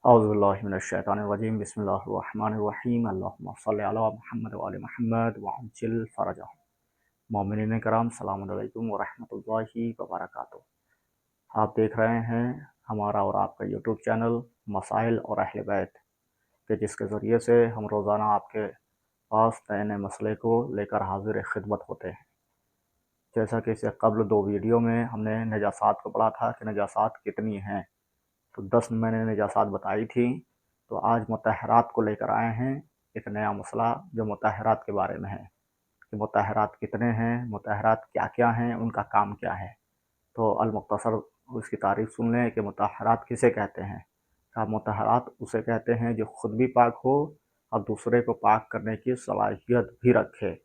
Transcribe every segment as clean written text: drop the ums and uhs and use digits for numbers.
औज़ुबिल्लाहिमिनश्शैतानिर्रजीम बिस्मिल्लाहिर्रहमानिर्रहीम अल्लाहुम्मा सल्लि अला मुहम्मद व आलि मुहम्मद वअज्जिल फ़रजहम। मोमिनीन कराम सलाम अलैकुम व रहमतुल्लाहि व बरकातुहू। आप देख रहे हैं हमारा और आपका यूट्यूब चैनल मसाइल और अहले बैत के, जिसके ज़रिए से हम रोज़ाना आपके पास नए नए मसले को लेकर हाजिर खिदमत होते हैं। जैसा कि इससे कबल 2 वीडियो में हमने नजासात को पढ़ा था कि नजासात कितनी हैं, तो 10 मैंने नजासात बताई थी। तो आज मुतहरात को लेकर आए हैं एक नया मसला जो मुतहरात के बारे में है कि मुतहरात कितने हैं, मुतहरात क्या क्या हैं, उनका काम क्या है। तो अल-मुख्तसर उसकी तारीफ सुन लें कि मुतहरात किसे कहते हैं। तो मुतहरात उसे कहते हैं जो खुद भी पाक हो और दूसरे को पाक करने की सलाहियत भी रखे,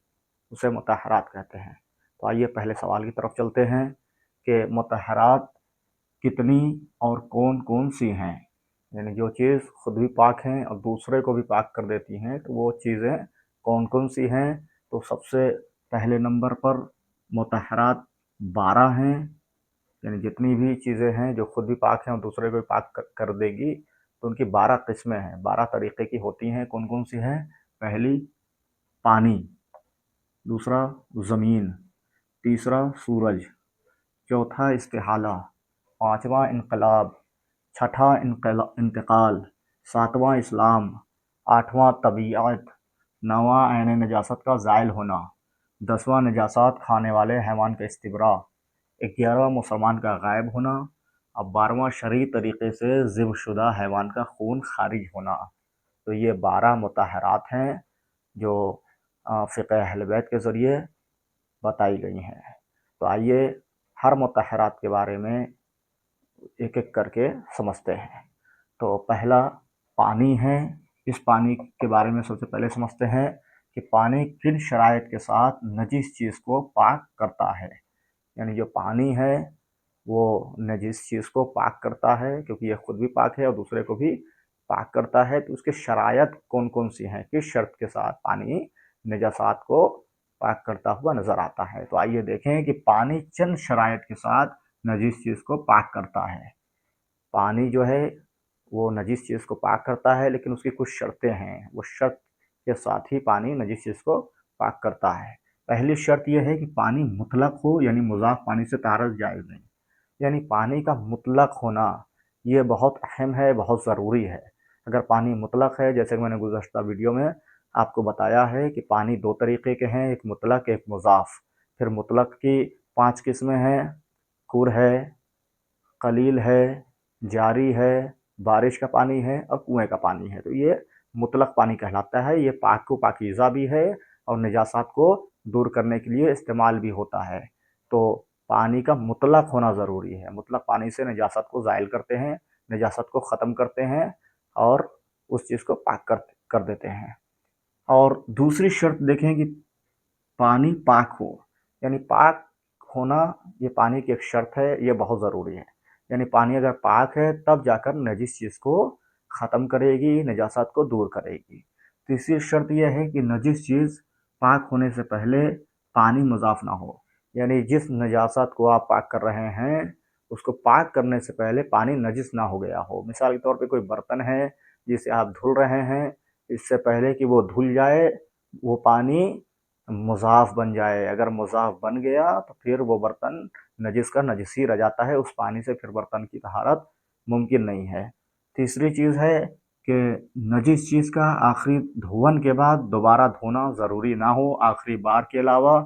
उसे मुतहरात कहते हैं। तो आइए पहले सवाल की तरफ चलते हैं कि मुतहरात कितनी और कौन कौन सी हैं। यानी जो चीज़ खुद भी पाक हैं और दूसरे को भी पाक कर देती हैं, तो वो चीज़ें कौन कौन सी हैं। तो सबसे पहले नंबर पर मुतहरात 12 हैं। यानी जितनी भी चीज़ें हैं जो खुद भी पाक हैं और दूसरे को भी पाक कर देगी, तो उनकी 12 किस्में हैं, 12 तरीक़े की होती हैं। कौन कौन सी हैं? पहली पानी, दूसरा ज़मीन, तीसरा सूरज, चौथा इस्तिहाला, पाँचवा इनकलाब, छठा इंतकाल, सातवां इस्लाम, आठवां तबीयत, नौवां ऐन नजासत का ज़ायल होना, 10वां नजासात खाने वाले हैवान का इस्तिबरा, 11वां मुसलमान का गायब होना, अब 12वां शरई तरीक़े से ज़िबशुदा हैवान का खून खारिज होना। तो ये 12 मुतहरात हैं जो फ़िक़्ह अहले बैत के ज़रिए बताई गई हैं। तो आइए हर मुतहरात के बारे में एक एक करके समझते हैं। तो पहला पानी है। इस पानी के बारे में सबसे पहले समझते हैं कि पानी किन शराइत के साथ नजीस चीज़ को पाक करता है। यानी जो पानी है वो नजीस चीज़ को पाक करता है, क्योंकि ये खुद भी पाक है और दूसरे को भी पाक करता है। तो उसकी शराइत कौन कौन सी हैं, किस शर्त के साथ पानी नजासात को पाक करता हुआ नज़र आता है। तो आइए देखें कि पानी चंद शराइत के साथ नजीस चीज़ को पाक करता है। पानी जो है वो नजीस चीज़ को पाक करता है, लेकिन उसकी कुछ शर्तें हैं। वो शर्त के साथ ही पानी नजीस चीज़ को पाक करता है। पहली शर्त यह है कि पानी मुतलक हो, यानी मुज़ाफ पानी से तारज़ जायज़ नहीं। यानी पानी का मुतलक होना ये बहुत अहम है, बहुत ज़रूरी है। अगर पानी मुतलक है, जैसे कि मैंने गुज़श्ता वीडियो में आपको बताया है कि पानी 2 तरीक़े के हैं, एक मुतलक एक मुज़ाफ। फिर मुतलक की 5 किस्में हैं, कुर है, कलील है, जारी है, बारिश का पानी है और कुएँ का पानी है। तो ये मुतलक पानी कहलाता है। ये पाक को पाकीज़ा भी है और निजासात को दूर करने के लिए इस्तेमाल भी होता है। तो पानी का मुतलक होना ज़रूरी है। मुतलक पानी से निजासात को ज़ाइल करते हैं, निजासात को ख़त्म करते हैं और उस चीज़ को पाक कर देते हैं। और दूसरी शर्त देखें कि पानी पाक हो। यानी पाक होना ये पानी की एक शर्त है, ये बहुत ज़रूरी है। यानी पानी अगर पाक है तब जाकर नजीस चीज़ को ख़त्म करेगी, नजासात को दूर करेगी। तीसरी शर्त यह है कि नजीस चीज़ पाक होने से पहले पानी मुज़ाफ़ ना हो। यानी जिस नजासात को आप पाक कर रहे हैं, उसको पाक करने से पहले पानी नजिस ना हो गया हो। मिसाल के तौर पे कोई बर्तन है जिसे आप धुल रहे हैं, इससे पहले कि वो धुल जाए वो पानी मुज़ाफ़ बन जाए। अगर मुज़ाफ़ बन गया तो फिर वो बर्तन नजिस का नजिस ही रह जाता है, उस पानी से फिर बर्तन की तहारत मुमकिन नहीं है। तीसरी चीज़ है कि नजिस चीज़ का आखिरी धोवन के बाद दोबारा धोना ज़रूरी ना हो। आखिरी बार के अलावा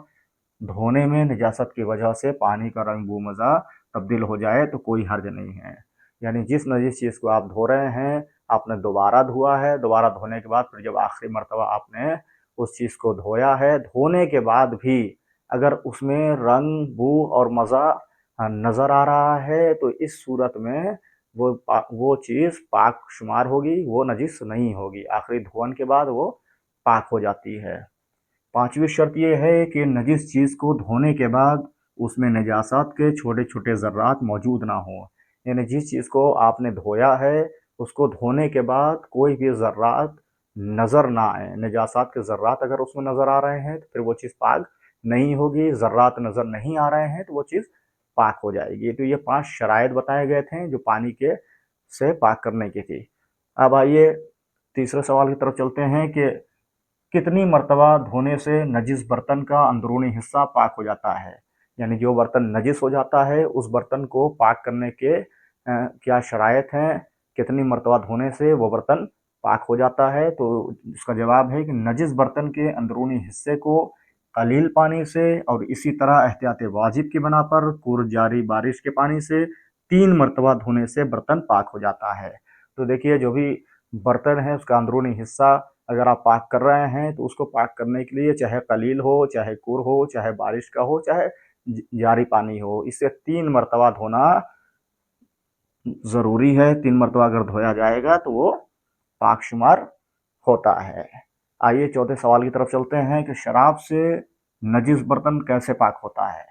धोने में निजासत की वजह से पानी का रंग बू मज़ा तब्दील हो जाए तो कोई हर्ज नहीं है। यानी जिस नजिस चीज़ को आप धो रहे हैं, आपने दोबारा धोआ है, दोबारा धोने के बाद फिर जब आखिरी मरतबा आपने उस चीज़ को धोया है, धोने के बाद भी अगर उसमें रंग, बू और मज़ा नज़र आ रहा है, तो इस सूरत में वो चीज़ पाक शुमार होगी, वो नजिस नहीं होगी। आखिरी धोवन के बाद वो पाक हो जाती है। 5वीं शर्त ये है कि नजिस चीज़ को धोने के बाद उसमें नजासात के छोटे छोटे ज़र्रात मौजूद ना हों। यानी जिस चीज़ को आपने धोया है, उसको धोने के बाद कोई भी ज़र्रात नज़र ना आए। नजासात के ज़र्रात अगर उसमें नज़र आ रहे हैं तो फिर वो चीज़ पाक नहीं होगी। ज़र्रात नज़र नहीं आ रहे हैं तो वो चीज़ पाक हो जाएगी। तो ये 5 शराइत बताए गए थे जो पानी के से पाक करने की थी। अब आइए तीसरे सवाल की तरफ चलते हैं कि कितनी मर्तबा धोने से नजिस बर्तन का अंदरूनी हिस्सा पाक हो जाता है। यानी जो बर्तन नजिस हो जाता है उस बर्तन को पाक करने के क्या शराइत हैं, कितनी मर्तबा धोने से वो बर्तन पाक हो जाता है। तो इसका जवाब है कि नजिस बर्तन के अंदरूनी हिस्से को कलील पानी से और इसी तरह एहतियात वाजिब की बना पर कुर जारी बारिश के पानी से 3 मर्तबा धोने से बर्तन पाक हो जाता है। तो देखिए जो भी बर्तन है उसका अंदरूनी हिस्सा अगर आप पाक कर रहे हैं तो उसको पाक करने के लिए चाहे कलील हो, चाहे कुर हो, चाहे बारिश का हो, चाहे जारी पानी हो, इससे 3 मर्तबा धोना ज़रूरी है। 3 मर्तबा अगर धोया जाएगा तो वो पाक शुमार होता है। आइए चौथे सवाल की तरफ चलते हैं कि शराब से नजिस बर्तन कैसे पाक होता है।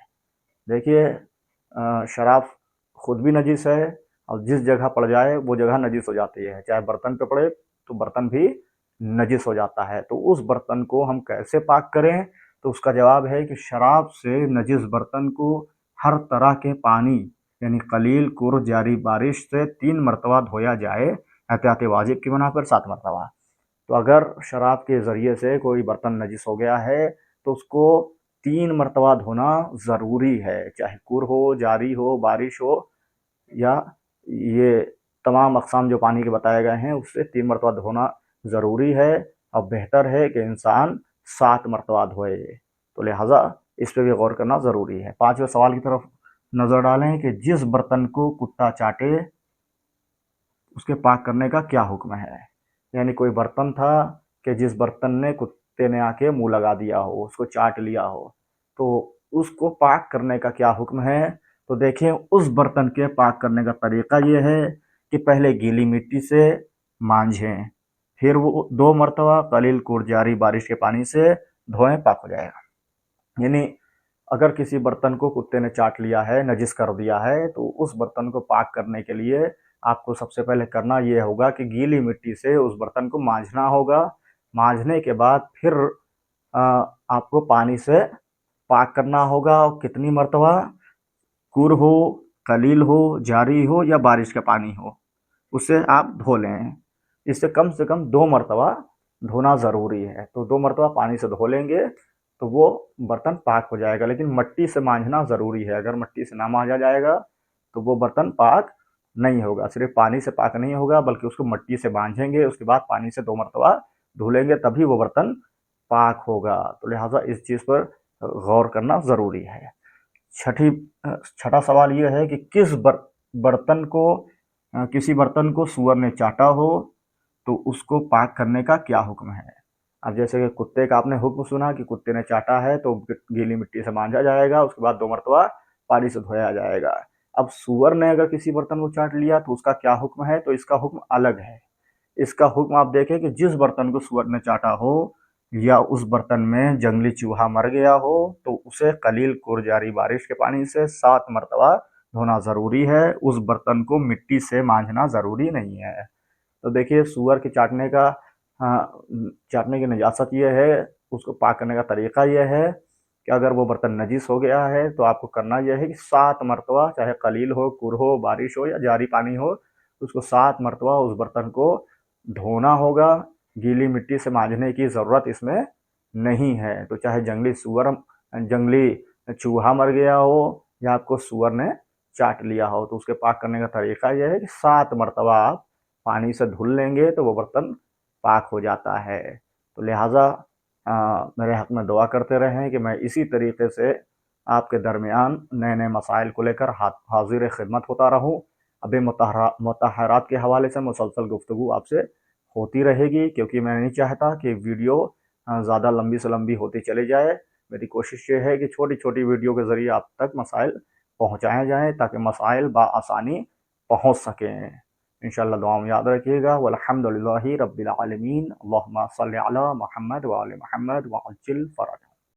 देखिए शराब खुद भी नजिस है और जिस जगह पड़ जाए वो जगह नजिस हो जाती है, चाहे बर्तन पे पड़े तो बर्तन भी नजिस हो जाता है। तो उस बर्तन को हम कैसे पाक करें, तो उसका जवाब है कि शराब से नजिस बर्तन को हर तरह के पानी यानी कलील, कुर, जारी बारिश से 3 मरतबा धोया जाए, एहतियात वाजिब की बना पर 7 मरतबा। तो अगर शराब के ज़रिए से कोई बर्तन नजिस हो गया है तो उसको 3 मरतबा धोना ज़रूरी है, चाहे कुर हो, जारी हो, बारिश हो, या ये तमाम अक़साम जो पानी के बताए गए हैं उससे 3 मरतबा धोना ज़रूरी है। और बेहतर है कि इंसान 7 मरतबा धोए, तो लिहाजा इस पर भी गौर करना ज़रूरी है। 5वें सवाल की तरफ नज़र डालें कि जिस बर्तन को कुत्ता चाटे उसके पाक करने का क्या हुक्म है। यानी कोई बर्तन था कि जिस बर्तन ने कुत्ते ने आके मुंह लगा दिया हो, उसको चाट लिया हो, तो उसको पाक करने का क्या हुक्म है। तो देखिए उस बर्तन के पाक करने का तरीका ये है कि पहले गीली मिट्टी से मांझें, फिर वो 2 मरतबा कलील कुर जारी बारिश के पानी से धोएं, पाक हो जाएगा। यानी अगर किसी बर्तन को कुत्ते ने चाट लिया है, नजिस कर दिया है, तो उस बर्तन को पाक करने के लिए आपको सबसे पहले करना ये होगा कि गीली मिट्टी से उस बर्तन को मांझना होगा। मांझने के बाद फिर आपको पानी से पाक करना होगा। और कितनी मरतबा, कुर हो, कलील हो, जारी हो या बारिश का पानी हो, उससे आप धो लें। इससे कम से कम 2 मरतबा धोना ज़रूरी है। तो 2 मरतबा पानी से धो लेंगे तो वो बर्तन पाक हो जाएगा। लेकिन मिट्टी से मांझना ज़रूरी है, अगर मिट्टी से ना मांझा जाएगा तो वो बर्तन पाक नहीं होगा। सिर्फ पानी से पाक नहीं होगा बल्कि उसको मिट्टी से मांझेंगे, उसके बाद पानी से 2 मरतबा धुलेंगे, तभी वो बर्तन पाक होगा। तो लिहाजा इस चीज़ पर गौर करना ज़रूरी है। छठा सवाल ये है कि बर्तन को किसी बर्तन को सूअर ने चाटा हो तो उसको पाक करने का क्या हुक्म है। अब जैसे कि कुत्ते का आपने हुक्म सुना कि कुत्ते ने चाटा है तो गीली मिट्टी से मांझा जाएगा, उसके बाद 2 मरतबा पानी से धोया जाएगा। अब सूअर ने अगर किसी बर्तन को चाट लिया तो उसका क्या हुक्म है, तो इसका हुक्म अलग है। इसका हुक्म आप देखें कि जिस बर्तन को सूअर ने चाटा हो या उस बर्तन में जंगली चूहा मर गया हो तो उसे कलील कुर जारी बारिश के पानी से 7 मरतबा धोना ज़रूरी है। उस बर्तन को मिट्टी से मांझना ज़रूरी नहीं है। तो देखिए सूअर के चाटने की नजासत ये है, उसको पाक करने का तरीका यह है कि अगर वो बर्तन नजीस हो गया है तो आपको करना यह है कि 7 मरतबा, चाहे कलील हो, कुर हो, बारिश हो या जारी पानी हो, उसको 7 मरतबा उस बर्तन को धोना होगा। गीली मिट्टी से मांझने की ज़रूरत इसमें नहीं है। तो चाहे जंगली चूहा मर गया हो या आपको सूअर ने चाट लिया हो, तो उसके पाक करने का तरीका यह है कि 7 मरतबा आप पानी से धुल लेंगे तो वो बर्तन पाक हो जाता है। तो लिहाजा मेरे हक़ में दुआ करते रहें कि मैं इसी तरीके से आपके दरमियान नए नए मसाइल को लेकर हाज़िर खिदमत होता रहूँ। अभी मुताहरात के हवाले से मुसलसल गुफ्तगू आपसे होती रहेगी, क्योंकि मैं नहीं चाहता कि वीडियो ज़्यादा लंबी से लंबी होती चली जाए। मेरी कोशिश ये है कि छोटी छोटी वीडियो के ज़रिए आप तक मसाइल पहुँचाए जाएँ ताकि मसाइल बआसानी पहुँच सकें। इंशाअल्लाह दुआ में याद रखिएगा। वल्हम्दुलिल्लाहि रब्बिल आलमीन। अल्लाहुम्मा सल्लि अला मुहम्मद व आलि मुहम्मद व अज्जिल फ़रज।